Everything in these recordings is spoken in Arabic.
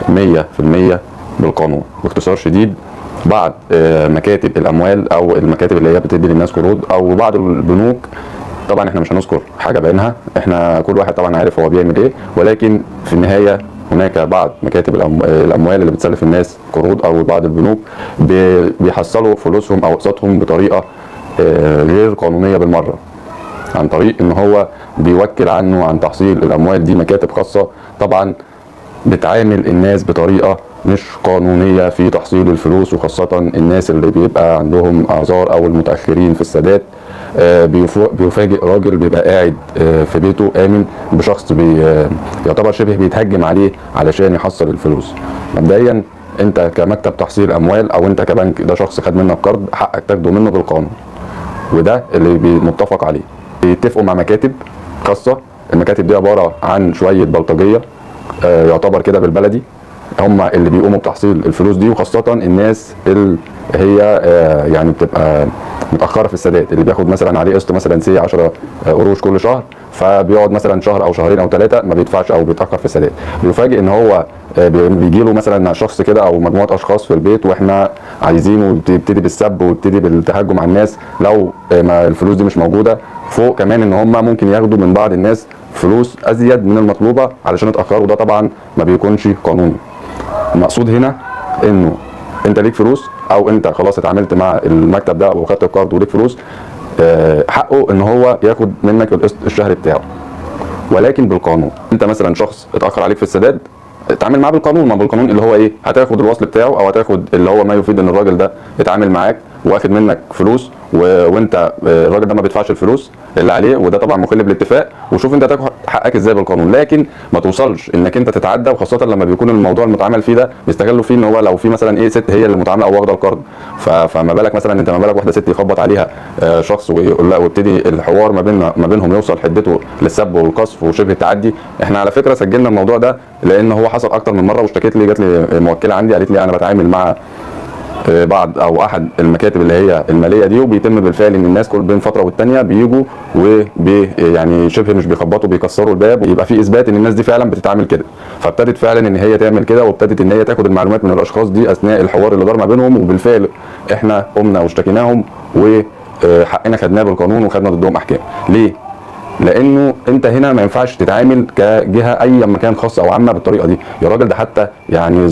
100% بالقانون. باختصار شديد، بعض مكاتب الاموال او المكاتب اللي هي بتدي للناس قروض او بعض البنوك، طبعا احنا مش هنذكر حاجه بعينها، احنا كل واحد طبعا عارف هو بيعمل ايه، ولكن في النهايه هناك بعض مكاتب الاموال اللي بتسلف الناس قروض او بعض البنوك بيحصلوا فلوسهم او اقساطهم بطريقه غير قانونيه بالمره، عن طريق ان هو بيوكل عنه عن تحصيل الاموال دي مكاتب خاصه، طبعا بتعامل الناس بطريقه مش قانونيه في تحصيل الفلوس، وخاصه الناس اللي بيبقى عندهم اعذار او المتاخرين في السداد. بيفاجئ راجل بيبقى قاعد في بيته امن بشخص يعتبر شبه بيتهجم عليه علشان يحصل الفلوس. مبدئيا انت كمكتب تحصيل اموال او انت كبنك، ده شخص خد منك قرض، حقك تاخده منه بالقانون، وده اللي متفق عليه. بيتفقوا مع مكاتب خاصه، المكاتب دي عباره عن شويه بلطجيه يعتبر كده بالبلدي، هم اللي بيقوموا بتحصيل الفلوس دي، وخاصه الناس اللي هي يعني بتبقى متاخره في السداد، اللي بياخد مثلا عليه قسط مثلا 10 قروش كل شهر، فبيقعد مثلا شهر او شهرين او 3 ما بيدفعش او بيتاخر في السداد. بيفاجئ ان هو بيجي له مثلا شخص كده او مجموعه اشخاص في البيت، واحنا عايزينه يبتدي بالسب ويبتدي بالتهجم على الناس لو ما الفلوس دي مش موجوده، فوق كمان ان هم ممكن ياخدوا من بعض الناس فلوس ازيد من المطلوبه علشان اتاخروا، وده طبعا ما بيكونش قانوني. المقصود هنا انه انت ليك فلوس او انت خلاص اتعاملت مع المكتب ده وخدت القرض وليك فلوس، حقه ان هو ياخد منك القسط الشهري بتاعه، ولكن بالقانون. انت مثلا شخص اتاخر عليك في السداد، اتعامل معاه بالقانون. ما بالقانون اللي هو ايه؟ هتاخد الوصل بتاعه او هتاخد اللي هو ما يفيد ان الراجل ده اتعامل معاك واخد منك فلوس وانت الراجل ده ما بيدفعش الفلوس اللي عليه، وده طبعا مخل بالاتفاق، وشوف انت هتاخد حقك ازاي بالقانون. لكن ما توصلش انك انت تتعدى، وخاصه لما بيكون الموضوع المتعامل فيه ده بيستغلوا فيه ان هو لو في مثلا ايه ست هي اللي متعامله او واخده القرض، فما بالك مثلا انت، ما بالك واحده ست يخبط عليها شخص ويقول لا، ويبتدي الحوار ما بينهم يوصل حدته للسب والقذف وشبه التعدي. احنا على فكره سجلنا الموضوع ده لان هو حصل اكتر من مره، واشتكيت لي، جات لي موكله عندي قالت لي انا بتعامل مع بعض او احد المكاتب اللي هي الماليه دي، وبيتم بالفعل ان الناس كل بين فتره والتانيه بيجوا يعني شبه مش بيخبطوا، بيكسروا الباب، ويبقى في اثبات ان الناس دي فعلا بتتعامل كده. فابتدت فعلا ان هي تعمل كده، وابتدت ان هي تاخد المعلومات من الاشخاص دي اثناء الحوار اللي دار ما بينهم، وبالفعل احنا قمنا واشتكيناهم وحقنا خدناه بالقانون وخدنا ضدهم احكام. ليه؟ لانه انت هنا ما ينفعش تتعامل كجهه اي مكان خاص او عامه بالطريقه دي. يا راجل ده حتى يعني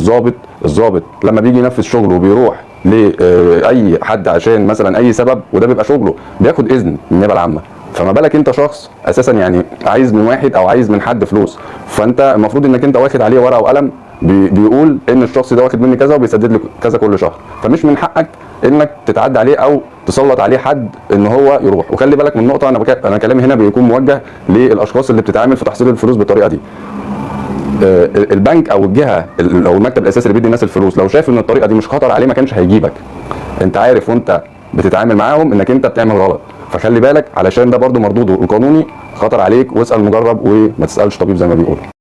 الضابط لما بيجي ينفذ شغله وبيروح لاي حد عشان مثلا اي سبب، وده بيبقى شغله، بياخد اذن من النيابه العامه. فما بالك انت شخص اساسا يعني عايز من واحد او عايز من حد فلوس، فانت المفروض انك انت واخد عليه ورقه وقلم بيقول ان الشخص ده واخد مني كذا وبيسدد لي كذا كل شهر، فمش من حقك انك تتعدى عليه او تسلط عليه حد ان هو يروح. وخلي بالك من نقطه، انا كلامي هنا بيكون موجه للاشخاص اللي بتتعامل في تحصيل الفلوس بالطريقه دي. البنك او الجهه او المكتب الاساسي اللي بيدي الناس الفلوس لو شايف ان الطريقه دي مش خطر عليه ما كانش هيجيبك. انت عارف وانت بتتعامل معاهم انك انت بتعمل غلط، فخلي بالك علشان ده برضو مردوده القانوني خطر عليك، واسال مجرب وما تسالش طبيب زي ما بيقولوا.